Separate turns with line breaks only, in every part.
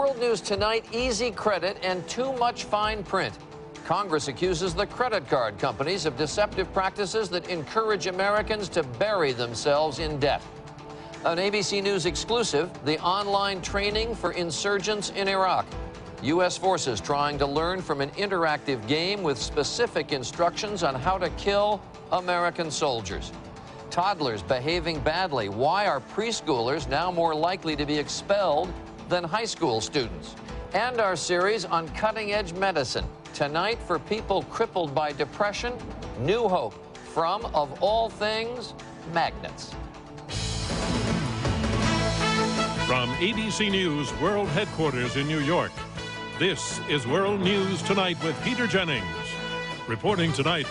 World News tonight, easy credit and too much fine print. Congress accuses the credit card companies of deceptive practices that encourage Americans to bury themselves in debt. An ABC News exclusive, the online training for insurgents in Iraq. U.S. forces trying to learn from an interactive game with specific instructions on how to kill American soldiers. Toddlers behaving badly. Why are preschoolers now more likely to be expelled than high school students? And our series on cutting-edge medicine. Tonight, for people crippled by depression, new hope from, of all things, magnets.
From ABC News World Headquarters in New York, this is World News Tonight with Peter Jennings. Reporting tonight,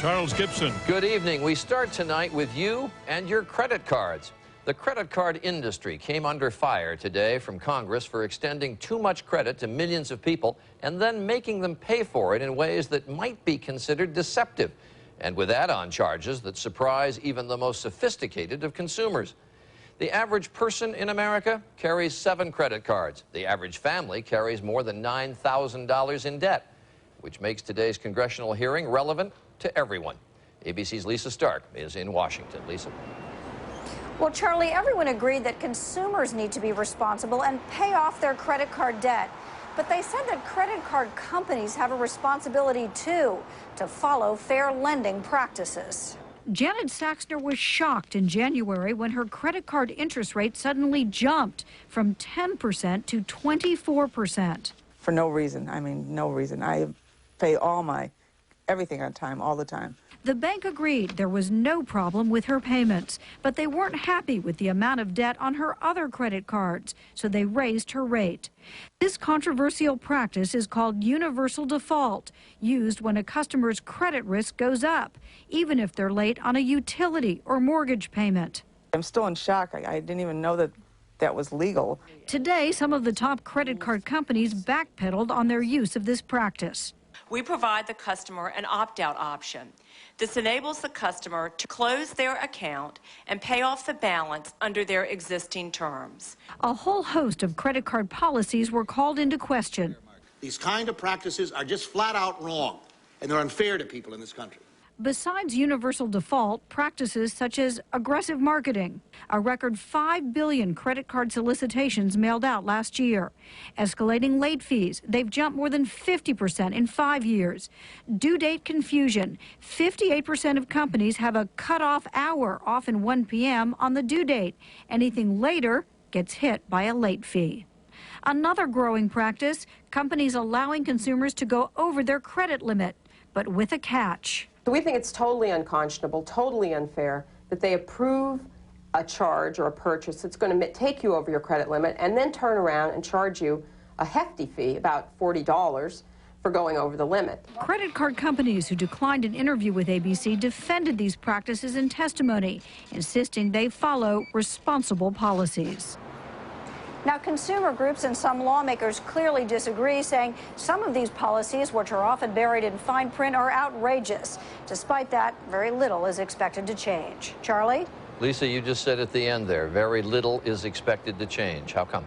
Charles Gibson.
Good evening. We start tonight with you and your credit cards. The credit card industry came under fire today from Congress for extending too much credit to millions of people and then making them pay for it in ways that might be considered deceptive, and with add-on charges that surprise even the most sophisticated of consumers. The average person in America carries 7 credit cards. The average family carries more than $9,000 in debt, which makes today's congressional hearing relevant to everyone. ABC's Lisa Stark is in Washington. Lisa.
Well, Charlie, everyone agreed that consumers need to be responsible and pay off their credit card debt. But they said that credit card companies have a responsibility, too, to follow fair lending practices.
Janet Saxner was shocked in January when her credit card interest rate suddenly jumped from 10% to 24%.
For no reason. I mean, no reason. I pay everything on time, all the time.
The bank agreed there was no problem with her payments, but they weren't happy with the amount of debt on her other credit cards, so they raised her rate. This controversial practice is called universal default, used when a customer's credit risk goes up, even if they're late on a utility or mortgage payment.
I'm still in shock. I didn't even know that was legal.
Today, some of the top credit card companies backpedaled on their use of this practice.
We provide the customer an opt-out option. This enables the customer to close their account and pay off the balance under their existing terms.
A whole host of credit card policies were called into question.
These kind of practices are just flat out wrong, and they're unfair to people in this country.
Besides universal default, practices such as aggressive marketing, a record 5 billion credit card solicitations mailed out last year. Escalating late fees, they've jumped more than 50% in 5 years. Due date confusion, 58% of companies have a cutoff hour, often 1 p.m. on the due date. Anything later gets hit by a late fee. Another growing practice, companies allowing consumers to go over their credit limit, but with a catch.
So we think it's totally unconscionable, totally unfair that they approve a charge or a purchase that's going to take you over your credit limit and then turn around and charge you a hefty fee, about $40, for going over the limit.
Credit card companies who declined an interview with ABC defended these practices in testimony, insisting they follow responsible policies.
Now, consumer groups and some lawmakers clearly disagree, saying some of these policies, which are often buried in fine print, are outrageous. Despite that, very little is expected to change. Charlie?
Lisa, you just said at the end there, very little is expected to change. How come?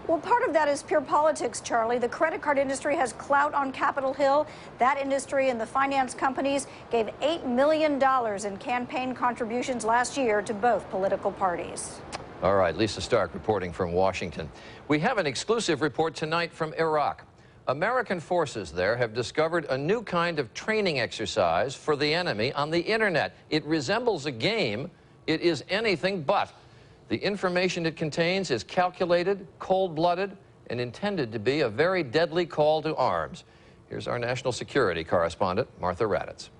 Well, part of that is pure politics, Charlie. The credit card industry has clout on Capitol Hill. That industry and the finance companies gave $8 million in campaign contributions last year to both political parties.
All right, Lisa Stark reporting from Washington. We have an exclusive report tonight from Iraq. American forces there have discovered a new kind of training exercise for the enemy on the internet. It resembles a game. It is anything but. The information it contains is calculated, cold-blooded, and intended to be a very deadly call to arms. Here's our national security correspondent, Martha Raddatz.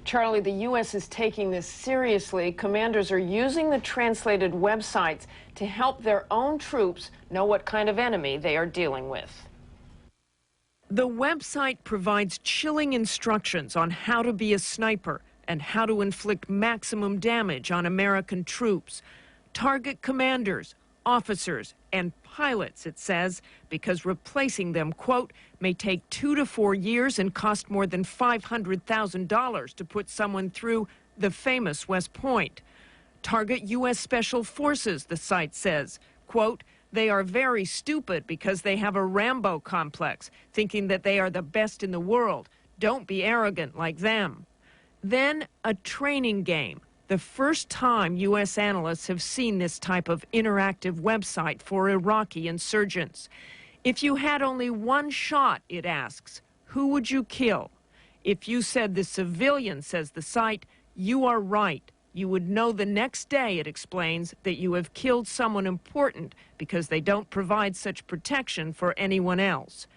Charlie, the U.S. is taking this seriously. Commanders are using the translated websites to help their own troops know what kind of enemy they are dealing with. The website provides chilling instructions on how to be a sniper and how to inflict maximum damage on American troops. Target commanders, officers, and pilots, it says, because replacing them, quote, may take 2 to 4 years and cost more than $500,000 to put someone through the famous West Point. Target U.S. Special Forces, the site says, quote, They are very stupid because they have a Rambo complex, thinking that they are the best in the world. Don't be arrogant like them. Then a training game. The first time U.S. analysts have seen this type of interactive website for Iraqi insurgents. If you had only one shot, it asks, who would you kill? If you said the civilian, says the site, you are right. You would know the next day, it explains, that you have killed someone important because they don't provide such protection for anyone else.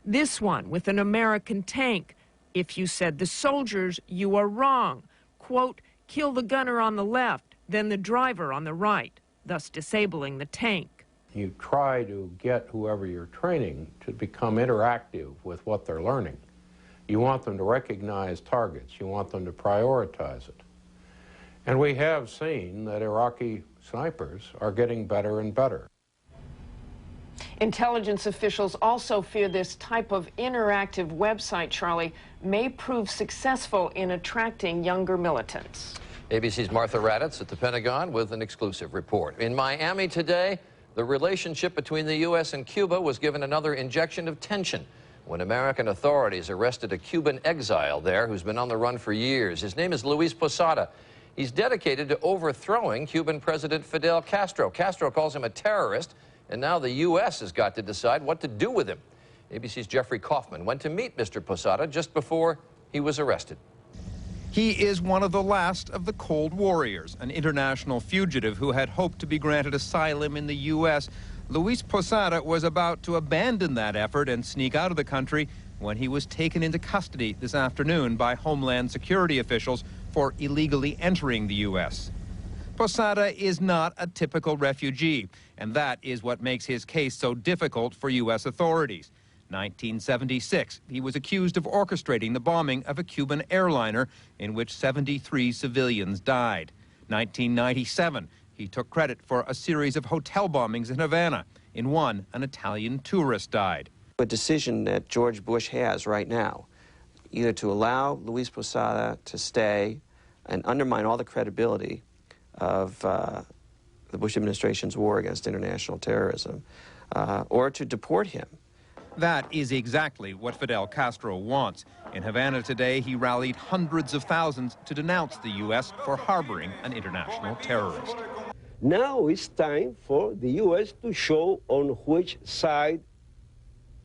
This one with an American tank. If you said the soldiers, you are wrong. Quote, kill the gunner on the left, then the driver on the right, thus disabling the tank.
You try to get whoever you're training to become interactive with what they're learning. You want them to recognize targets. You want them to prioritize it. And we have seen that Iraqi snipers are getting better and better.
Intelligence officials also fear this type of interactive website, Charlie, may prove successful in attracting younger militants.
ABC's Martha Raddatz at the Pentagon with an exclusive report. In Miami today, the relationship between the U.S. and Cuba was given another injection of tension when American authorities arrested a Cuban exile there who's been on the run for years. His name is Luis Posada. He's dedicated to overthrowing Cuban President Fidel Castro. Castro calls him a terrorist, and now the U.S. has got to decide what to do with him. ABC's Jeffrey Kaufman went to meet Mr. Posada just before he was arrested.
He is one of the last of the Cold Warriors, an international fugitive who had hoped to be granted asylum in the U.S. Luis Posada was about to abandon that effort and sneak out of the country when he was taken into custody this afternoon by Homeland Security officials for illegally entering the U.S. Posada is not a typical refugee, and that is what makes his case so difficult for U.S. authorities. 1976, he was accused of orchestrating the bombing of a Cuban airliner in which 73 civilians died. 1997, he took credit for a series of hotel bombings in Havana. In one, an Italian tourist died.
A decision that George Bush has right now, either to allow Luis Posada to stay and undermine all the credibility of the Bush administration's war against international terrorism, or to deport him.
That is exactly what Fidel Castro wants. In Havana today, he rallied hundreds of thousands to denounce the U.S. for harboring an international terrorist.
Now it's time for the U.S. to show on which side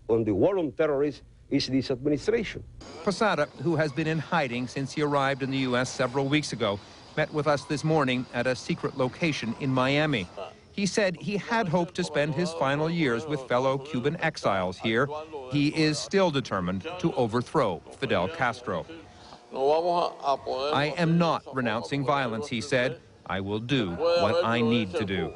on the war on terrorism is this administration.
Posada, who has been in hiding since he arrived in the U.S. several weeks ago, met with us this morning at a secret location in Miami. He said he had hoped to spend his final years with fellow Cuban exiles here. He is still determined to overthrow Fidel Castro. I am not renouncing violence, he said. I will do what I need to do.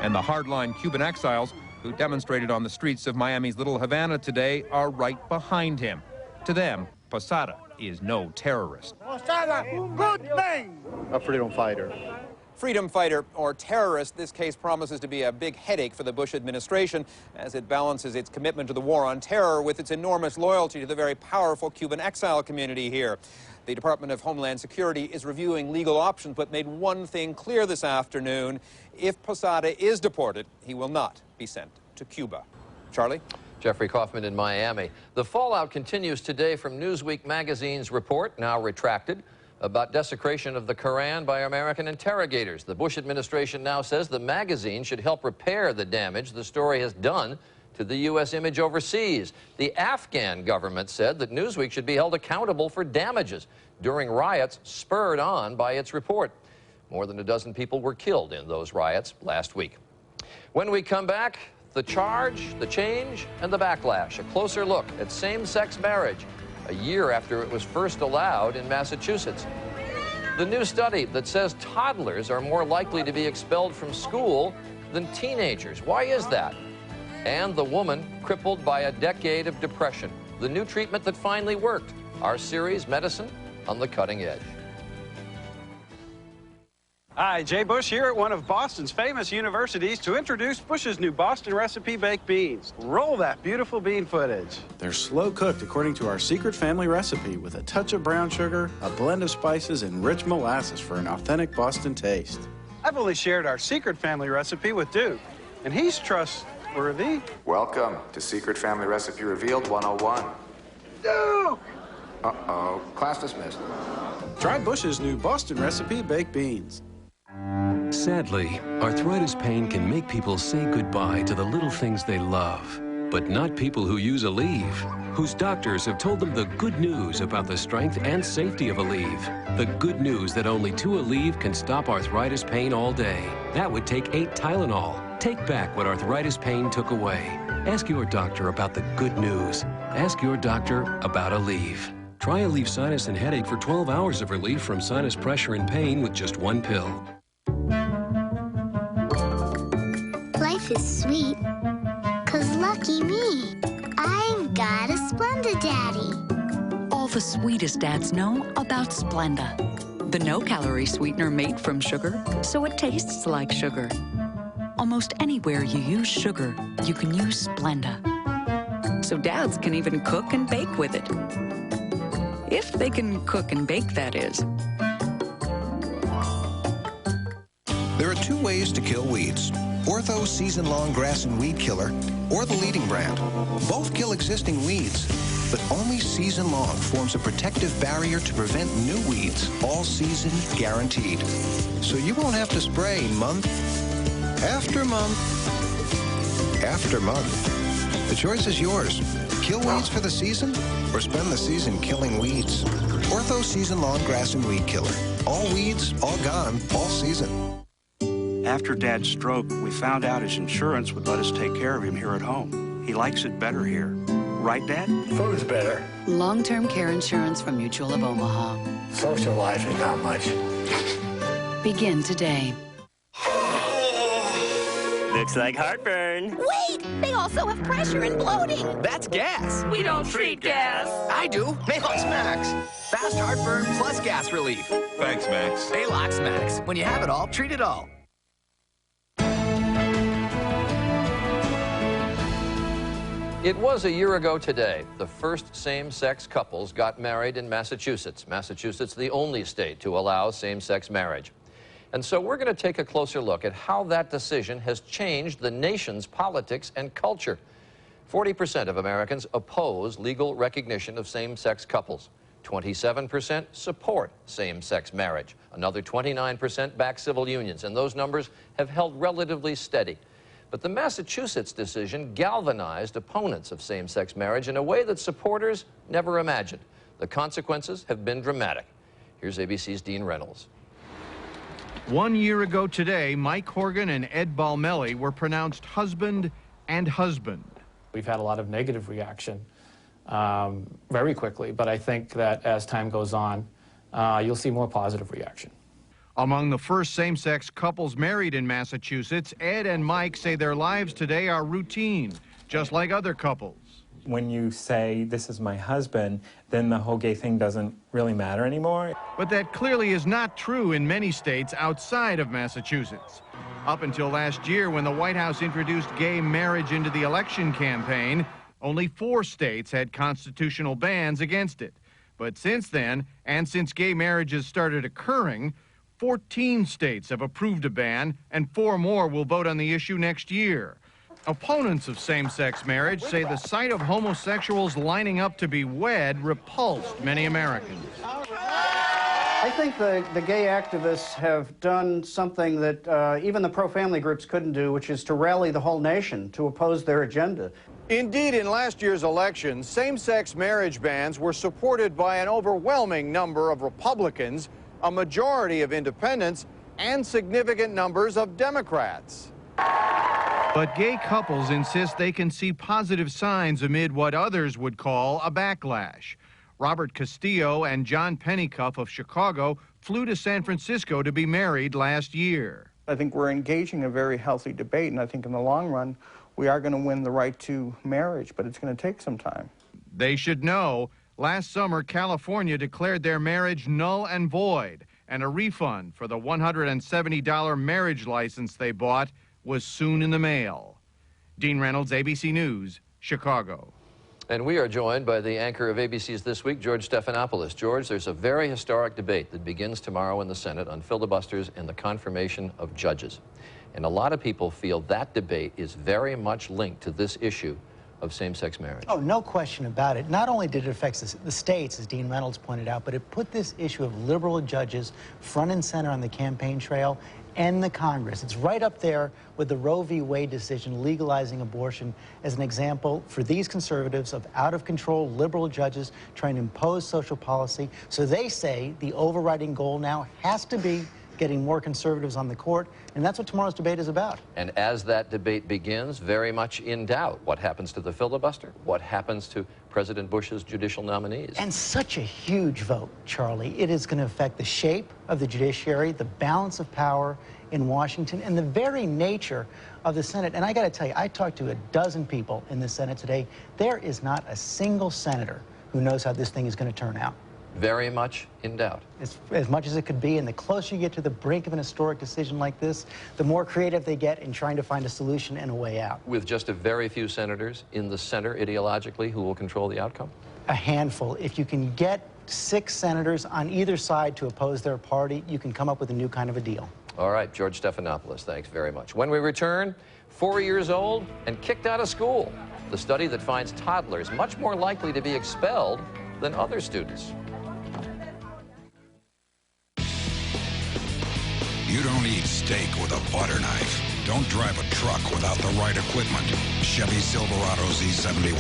And the hardline Cuban exiles who demonstrated on the streets of Miami's Little Havana today are right behind him. To them, Posada is no terrorist.
Posada, good name. A freedom fighter.
Freedom fighter or terrorist, this case promises to be a big headache for the Bush administration as it balances its commitment to the war on terror with its enormous loyalty to the very powerful Cuban exile community here. The Department of Homeland Security is reviewing legal options, but made one thing clear this afternoon. If Posada is deported, he will not be sent to Cuba. Charlie?
Jeffrey Kaufman in Miami. The fallout continues today from Newsweek magazine's report, now retracted, about desecration of the Quran by American interrogators. The Bush administration now says the magazine should help repair the damage the story has done to the U.S. image overseas. The Afghan government said that Newsweek should be held accountable for damages during riots spurred on by its report. More than a dozen people were killed in those riots last week. When we come back, the charge, the change, and the backlash. A closer look at same-sex marriage a year after it was first allowed in Massachusetts. The new study that says toddlers are more likely to be expelled from school than teenagers. Why is that? And the woman crippled by a decade of depression. The new treatment that finally worked. Our series, Medicine on the Cutting Edge.
Hi, Jay Bush here at one of Boston's famous universities to introduce Bush's new Boston Recipe Baked Beans. Roll that beautiful bean footage.
They're slow cooked according to our secret family recipe with a touch of brown sugar, a blend of spices, and rich molasses for an authentic Boston taste.
I've only shared our secret family recipe with Duke. and he's trustworthy.
Welcome to Secret Family Recipe Revealed 101.
No!
Uh-oh. Class dismissed.
Try Bush's new Boston Recipe baked beans.
Sadly, arthritis pain can make people say goodbye to the little things they love, but not people who use Aleve, whose doctors have told them the good news about the strength and safety of Aleve. The good news that only 2 Aleve can stop arthritis pain all day. That would take 8 Tylenol. Take back what arthritis pain took away. Ask your doctor about the good news. Ask your doctor about Aleve. Try Aleve Sinus and Headache for 12 hours of relief from sinus pressure and pain with just 1 pill.
Life is sweet, 'cause lucky me, I've got a Splenda daddy.
All the sweetest dads know about Splenda, the no-calorie sweetener made from sugar, so it tastes like sugar. Almost anywhere you use sugar, you can use Splenda. So dads can even cook and bake with it. If they can cook and bake, that is.
There are 2 ways to kill weeds: Ortho Season-Long Grass and Weed Killer, or the leading brand. Both kill existing weeds, but only Season-Long forms a protective barrier to prevent new weeds, all season guaranteed. So you won't have to spray month after month after month. The choice is yours. Kill weeds for the season, or spend the season killing weeds. Ortho Season-Long Grass and Weed Killer. All weeds, all gone, all season.
After Dad's stroke, we found out his insurance would let us take care of him here at home. He likes it better here. Right, Dad?
Food's better.
Long-term care insurance from Mutual of Omaha.
Socializing, not much.
Begin today.
Looks like heartburn.
Wait! They also have pressure and bloating.
That's gas.
We don't treat gas.
I do. Maalox Max. Fast heartburn plus gas relief.
Thanks, Max.
Maalox Max. When you have it all, treat it all.
It was a year ago today. The first same-sex couples got married in Massachusetts. Massachusetts, the only state to allow same-sex marriage. And so we're going to take a closer look at how that decision has changed the nation's politics and culture. 40% of Americans oppose legal recognition of same-sex couples. 27% support same-sex marriage. Another 29% back civil unions, and those numbers have held relatively steady. But the Massachusetts decision galvanized opponents of same-sex marriage in a way that supporters never imagined. The consequences have been dramatic. Here's ABC's Dean Reynolds.
1 year ago today, Mike Horgan and Ed Balmelli were pronounced husband and husband.
We've had a lot of negative reaction very quickly, but I think that as time goes on, you'll see more positive reaction.
Among the first same-sex couples married in Massachusetts, Ed and Mike say their lives today are routine, just like other couples.
When you say, this is my husband, then the whole gay thing doesn't really matter anymore.
But that clearly is not true in many states outside of Massachusetts. Up until last year, when the White House introduced gay marriage into the election campaign, only 4 states had constitutional bans against it. But since then, and since gay marriages started occurring, 14 states have approved a ban, and 4 more will vote on the issue next year. Opponents of same-sex marriage say the sight of homosexuals lining up to be wed repulsed many Americans.
I think the gay activists have done something that even the pro-family groups couldn't do, which is to rally the whole nation to oppose their agenda.
Indeed, in last year's election, same-sex marriage bans were supported by an overwhelming number of Republicans, a majority of independents, and significant numbers of Democrats. But gay couples insist they can see positive signs amid what others would call a backlash. Robert Castillo and John Pennycuff of Chicago flew to San Francisco to be married last year.
I think we're engaging a very healthy debate, and I think in the long run, we are going to win the right to marriage, but it's going to take some time.
They should know, last summer, California declared their marriage null and void, and a refund for the $170 marriage license they bought was soon in the mail. Dean Reynolds, ABC News, Chicago.
And we are joined by the anchor of ABC's This Week, George Stephanopoulos. George, there's a very historic debate that begins tomorrow in the Senate on filibusters and the confirmation of judges. And a lot of people feel that debate is very much linked to this issue of same-sex marriage.
Oh, no question about it. Not only did it affect the states, as Dean Reynolds pointed out, but it put this issue of liberal judges front and center on the campaign trail and the Congress. It's right up there with the Roe v. Wade decision legalizing abortion as an example for these conservatives of out-of-control liberal judges trying to impose social policy. So they say the overriding goal now has to be getting more conservatives on the court, and that's what tomorrow's debate is about.
And as that debate begins, very much in doubt, what happens to the filibuster? What happens to President Bush's judicial nominees?
And such a huge vote, Charlie. It is going to affect the shape of the judiciary, the balance of power in Washington, and the very nature of the Senate. And I got to tell you, I talked to a dozen people in the Senate today. There is not a single senator who knows how this thing is going to turn out.
Very much in doubt.
As much as it could be, and the closer you get to the brink of an historic decision like this, the more creative they get in trying to find a solution and a way out.
With just a very few senators in the center ideologically who will control the outcome?
A handful. If you can get 6 senators on either side to oppose their party, you can come up with a new kind of a deal.
All right, George Stephanopoulos, thanks very much. When we return, 4 years old and kicked out of school. The study that finds toddlers much more likely to be expelled than other students.
You don't eat steak with a butter knife. Don't drive a truck without the right equipment. Chevy Silverado Z71.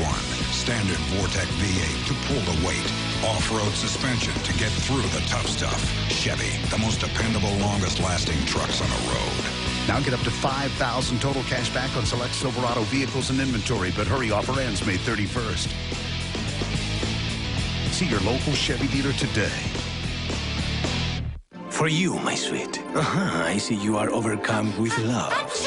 Standard Vortec V8 to pull the weight. Off-road suspension to get through the tough stuff. Chevy, the most dependable, longest-lasting trucks on the road.
Now get up to $5,000 total cash back on select Silverado vehicles and inventory, but hurry, offer ends May 31st. See your local Chevy dealer today.
For you, my sweet. I see you are overcome with love.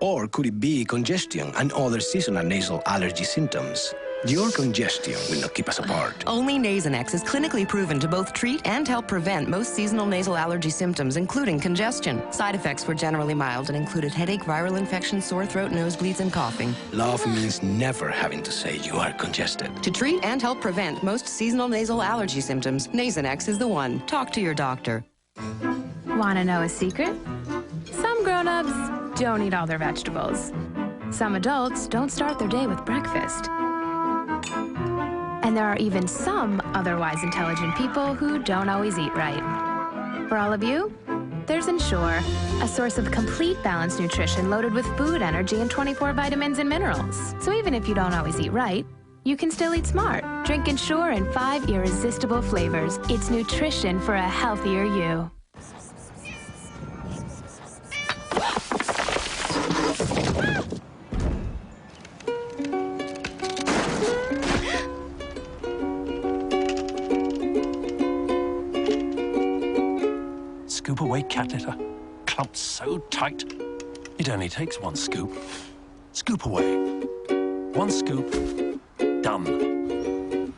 Or could it be congestion and other seasonal nasal allergy symptoms? Your congestion will not keep us apart.
Only Nasonex is clinically proven to both treat and help prevent most seasonal nasal allergy symptoms, including congestion. Side effects were generally mild and included headache, viral infection, sore throat, nosebleeds, and coughing.
Love means never having to say you are congested.
To treat and help prevent most seasonal nasal allergy symptoms, Nasonex is the one. Talk to your doctor.
Want to know a secret? Some grown-ups don't eat all their vegetables. Some adults don't start their day with breakfast. And there are even some otherwise intelligent people who don't always eat right. For all of you, there's Ensure, a source of complete balanced nutrition loaded with food, energy, and 24 vitamins and minerals. So even if you don't always eat right, you can still eat smart. Drink Ensure in 5 irresistible flavors. It's nutrition for a healthier you.
Scoop away cat litter, clumped so tight, it only takes 1 scoop. Scoop away. 1 scoop, done.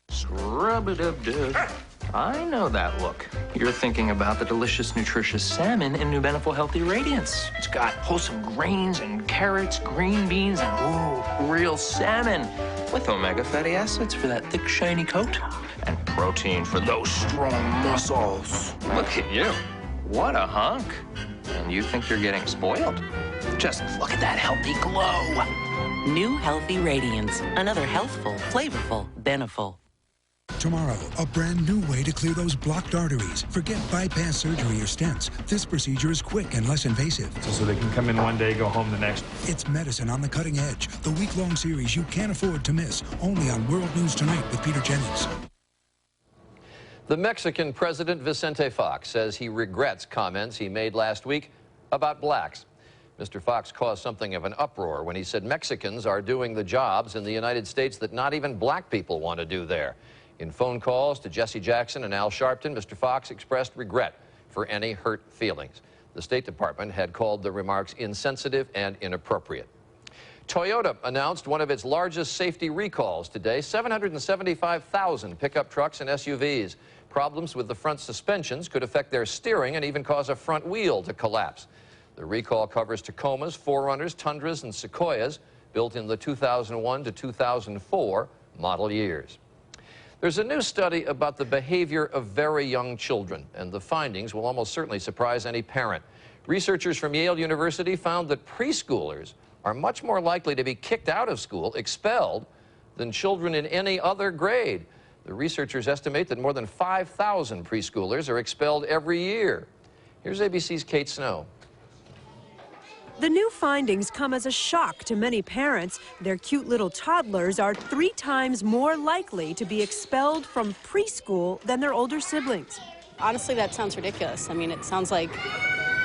Scrub-a-dub-dub. I know that look. You're thinking about the delicious, nutritious salmon in New Beneful Healthy Radiance. It's got wholesome grains and carrots, green beans, and ooh, real salmon. With omega fatty acids for that thick, shiny coat. And protein for those strong muscles. Look at you. What a hunk. And you think you're getting spoiled? Just look at that healthy glow.
New Healthy Radiance. Another healthful, flavorful Beneful.
Tomorrow, a brand new way to clear those blocked arteries. Forget bypass surgery or stents. This procedure is quick and less invasive.
So they can come in one day, go home the next.
It's medicine on the cutting edge. The week-long series you can't afford to miss. Only on World News Tonight with Peter Jennings.
The Mexican president Vicente Fox says he regrets comments he made last week about blacks. Mr. Fox caused something of an uproar when he said Mexicans are doing the jobs in the United States that not even black people want to do there. In phone calls to Jesse Jackson and Al Sharpton, Mr. Fox expressed regret for any hurt feelings. The State Department had called the remarks insensitive and inappropriate. Toyota announced one of its largest safety recalls today, 775,000 pickup trucks and SUVs. Problems with the front suspensions could affect their steering and even cause a front wheel to collapse. The recall covers Tacomas, 4Runners, Tundras, and Sequoias built in the 2001 to 2004 model years. There's a new study about the behavior of very young children, and the findings will almost certainly surprise any parent. Researchers from Yale University found that preschoolers are much more likely to be kicked out of school, expelled, than children in any other grade. The researchers estimate that more than 5,000 preschoolers are expelled every year. Here's ABC's Kate Snow.
The new findings come as a shock to many parents. Their cute little toddlers are 3 times more likely to be expelled from preschool than their older siblings.
Honestly, that sounds ridiculous. I mean, it sounds like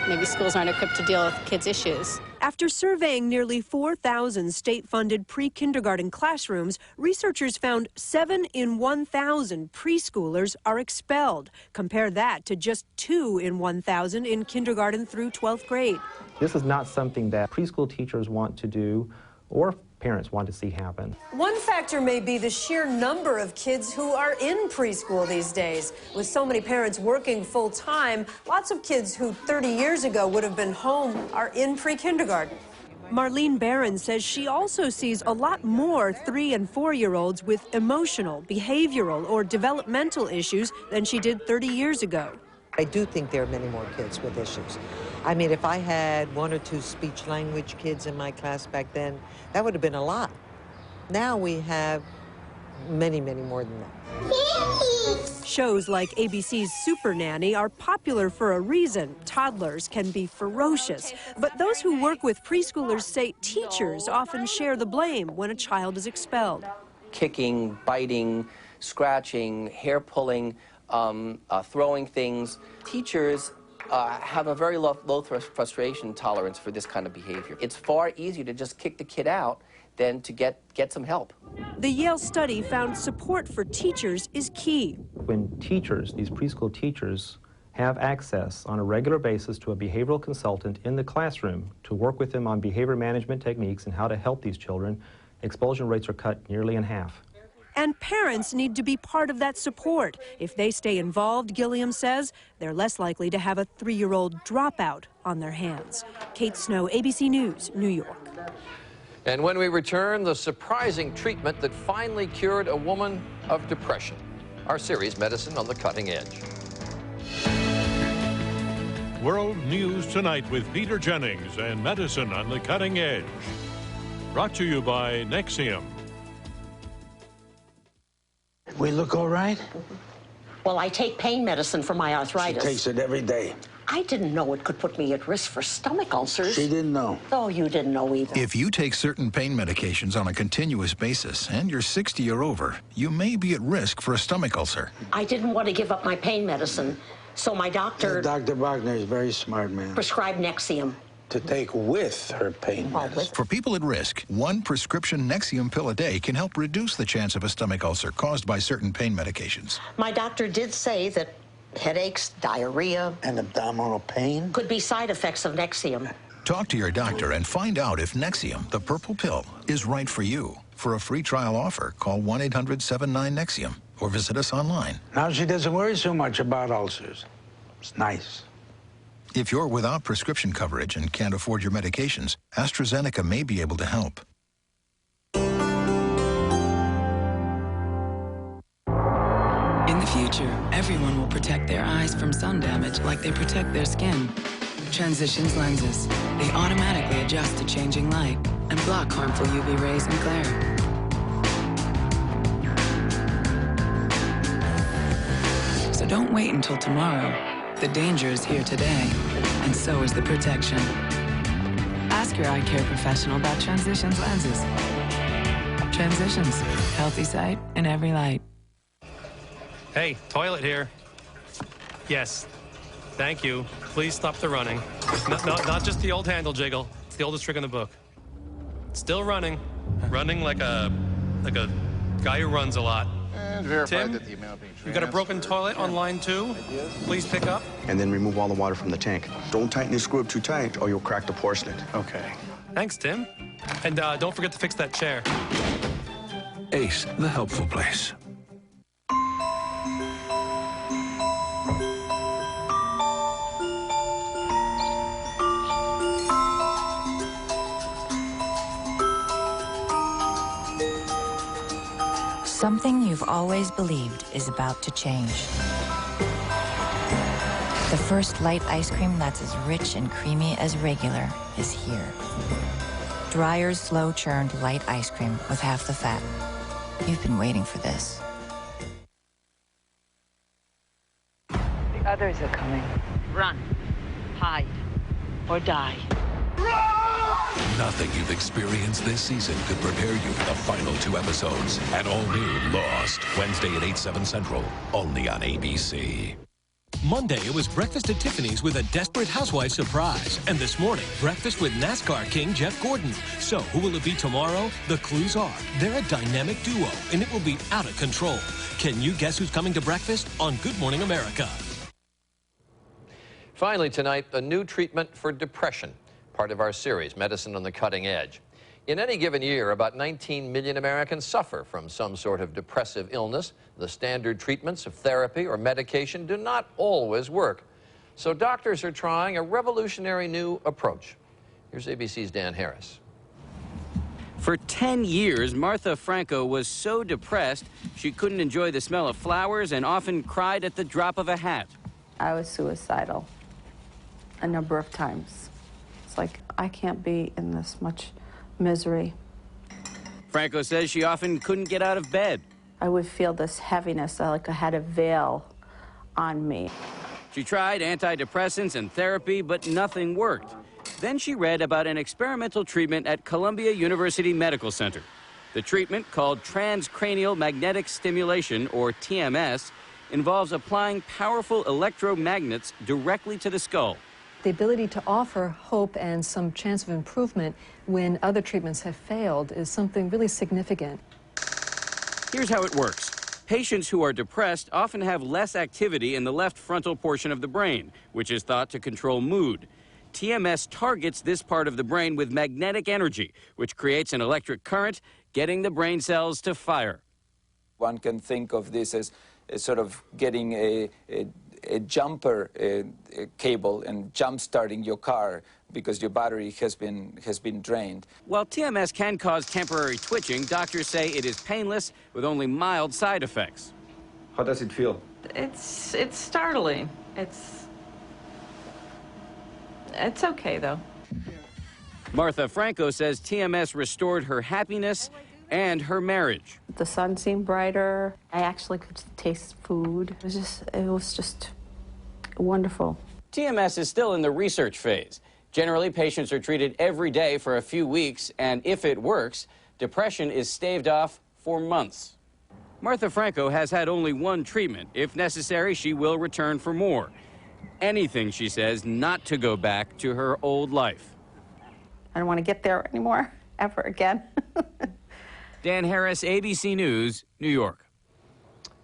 maybe schools aren't equipped to deal with kids' issues.
After surveying nearly 4,000 state-funded pre-kindergarten classrooms, researchers found 7 in 1,000 preschoolers are expelled. Compare that to just 2 in 1,000 in kindergarten through 12th grade.
This is not something that preschool teachers want to do or parents want to see happen.
One factor may be the sheer number of kids who are in preschool these days. With so many parents working full-time, lots of kids who 30 years ago would have been home are in pre-kindergarten.
Marlene Barron says she also sees a lot more 3- and 4-year-olds with emotional, behavioral, or developmental issues than she did 30 years ago.
I do think there are many more kids with issues. I mean, if I had 1 or 2 speech-language kids in my class back then, that would have been a lot. Now we have many, many more than that.
Shows like ABC's Super Nanny are popular for a reason. Toddlers can be ferocious, but those who work with preschoolers say teachers often share the blame when a child is expelled.
Kicking, biting, scratching, hair pulling, throwing things. Teachers have a very low frustration tolerance for this kind of behavior. It's far easier to just kick the kid out than to get some help.
The Yale study found support for teachers is key.
When teachers, these preschool teachers, have access on a regular basis to a behavioral consultant in the classroom to work with them on behavior management techniques and how to help these children, expulsion rates are cut nearly in half.
And parents need to be part of that support. If they stay involved, Gilliam says, they're less likely to have a 3-year-old dropout on their hands. Kate Snow, ABC News, New York.
And when we return, the surprising treatment that finally cured a woman of depression. Our series, Medicine on the Cutting Edge.
World News Tonight with Peter Jennings and Medicine on the Cutting Edge. Brought to you by Nexium.
We look all right?
Well, I take pain medicine for my arthritis.
She takes it every day.
I didn't know it could put me at risk for stomach ulcers.
She didn't know.
Oh, you didn't know either.
If you take certain pain medications on a continuous basis and you're 60 or over, you may be at risk for a stomach ulcer.
I didn't want to give up my pain medicine, so my doctor...
Dr. Wagner is a very smart man.
...prescribed Nexium.
To take with her pain medicine.
For people at risk, 1 prescription Nexium pill a day can help reduce the chance of a stomach ulcer caused by certain pain medications.
My doctor did say that headaches, diarrhea...
and abdominal pain?
...could be side effects of Nexium.
Talk to your doctor and find out if Nexium, the purple pill, is right for you. For a free trial offer, call 1-800-79-NEXIUM or visit us online.
Now she doesn't worry so much about ulcers. It's nice.
If you're without prescription coverage and can't afford your medications, AstraZeneca may be able to help.
In the future, everyone will protect their eyes from sun damage like they protect their skin. Transitions lenses. They automatically adjust to changing light and block harmful UV rays and glare. So don't wait until tomorrow. The danger is here today, and so is the protection. Ask your eye care professional about Transitions lenses. Transitions, healthy sight in every light.
Hey, toilet here. Yes, thank you. Please stop the running. Not just the old handle jiggle. It's the oldest trick in the book. Still running. Running like a guy who runs a lot.
And verify
Tim,
that the amount being
you got a broken toilet on line 2? Please pick up.
And then remove all the water from the tank. Don't tighten the screw up too tight or you'll crack the porcelain.
Okay. Thanks, Tim. And don't forget to fix that chair.
Ace, the helpful place.
Something you've always believed is about to change. The first light ice cream that's as rich and creamy as regular is here. Dreyer's slow-churned light ice cream with half the fat. You've been waiting for this.
The others are coming. Run, hide, or die.
Nothing you've experienced this season could prepare you for the final 2 episodes. An all-new Lost, Wednesday at 8/7 Central, only on ABC.
Monday, it was breakfast at Tiffany's with a desperate housewife surprise. And this morning, breakfast with NASCAR king Jeff Gordon. So, who will it be tomorrow? The clues are, they're a dynamic duo, and it will be out of control. Can you guess who's coming to breakfast on Good Morning America?
Finally tonight, a new treatment for depression, part of our series, Medicine on the Cutting Edge. In any given year, about 19 million Americans suffer from some sort of depressive illness. The standard treatments of therapy or medication do not always work. So doctors are trying a revolutionary new approach. Here's ABC's Dan Harris.
For 10 years, Martha Franco was so depressed she couldn't enjoy the smell of flowers and often cried at the drop of a hat.
I was suicidal a number of times. It's like, I can't be in this much misery.
Franco says she often couldn't get out of bed.
I would feel this heaviness, like I had a veil on me.
She tried antidepressants and therapy, but nothing worked. Then she read about an experimental treatment at Columbia University Medical Center. The treatment, called transcranial magnetic stimulation, or TMS, involves applying powerful electromagnets directly to the skull.
The ability to offer hope and some chance of improvement when other treatments have failed is something really significant.
Here's how it works. Patients who are depressed often have less activity in the left frontal portion of the brain, which is thought to control mood. TMS targets this part of the brain with magnetic energy, which creates an electric current, getting the brain cells to fire.
One can think of this as sort of getting a jumper cable and jump-starting your car because your battery has been drained.
While TMS can cause temporary twitching, doctors say it is painless with only mild side effects.
How does it feel?
It's startling. It's okay, though.
Martha Franco says TMS restored her happiness and her marriage.
The sun seemed brighter. I actually could taste food. It was just wonderful.
TMS is still in the research phase. Generally, patients are treated every day for a few weeks, and if it works, depression is staved off for months. Martha Franco has had only one treatment. If necessary, she will return for more. Anything, she says, not to go back to her old life.
I don't want to get there anymore, ever again.
Dan Harris, ABC News, New York.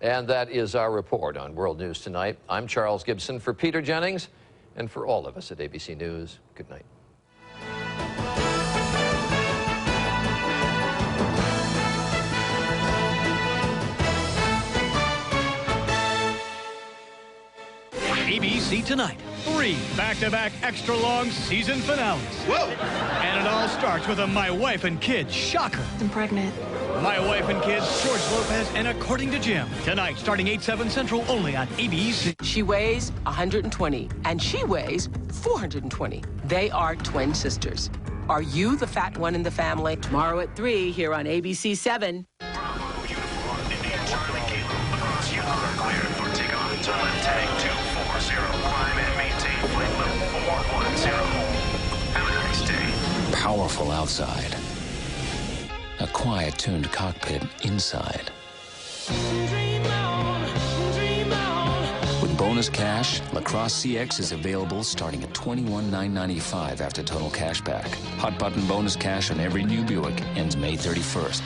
And that is our report on World News Tonight. I'm Charles Gibson for Peter Jennings, and for all of us at ABC News, good night.
ABC Tonight, 3 back-to-back extra-long season finales. Whoa! And it all starts with a My Wife and Kids shocker.
I'm pregnant.
My Wife and Kids, George Lopez, and According to Jim. Tonight, starting 8/7 Central, only on ABC.
She weighs 120, and she weighs 420. They are twin sisters. Are you the fat one in the family? Tomorrow at 3 here on ABC 7.
Powerful outside. A quiet, tuned cockpit inside. With bonus cash, LaCrosse CX is available starting at $21,995 after total cash back. Hot button bonus cash on every new Buick ends May 31st.